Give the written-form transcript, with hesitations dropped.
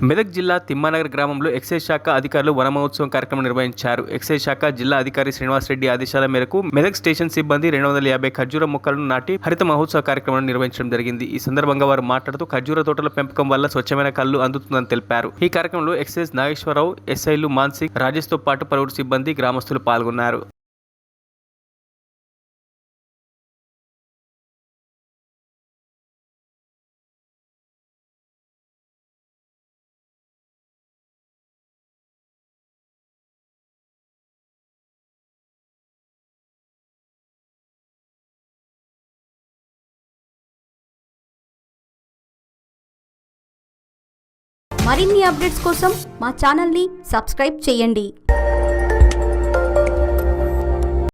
మెదక్ జిల్లా తిమ్మానగర్ గ్రామంలో ఎక్సైజ్ శాఖ అధికారులు వన మహోత్సవం కార్యక్రమం నిర్వహించారు. ఎక్సైజ్ శాఖ జిల్లా అధికారి శ్రీనివాస్ రెడ్డి ఆదేశాల మేరకు మెదక్ స్టేషన్ సిబ్బంది 250 ఖర్జూర మొక్కలను నాటి హరిత మహోత్సవ కార్యక్రమాన్ని నిర్వహించడం జరిగింది. ఈ సందర్భంగా వారు మాట్లాడుతూ ఖర్జూర తోటల పెంపకం వల్ల స్వచ్ఛమైన కళ్ళు అందుతుందని తెలిపారు. ఈ కార్యక్రమంలో ఎక్సైజ్ నాగేశ్వరరావు, ఎస్ఐలు మాన్సిక్, రాజేష్ తో పాటు పలువురు సిబ్బంది, గ్రామస్తులు పాల్గొన్నారు. మరిన్ని అప్డేట్స్ కోసం మా ఛానల్ని సబ్స్క్రైబ్ చేయండి.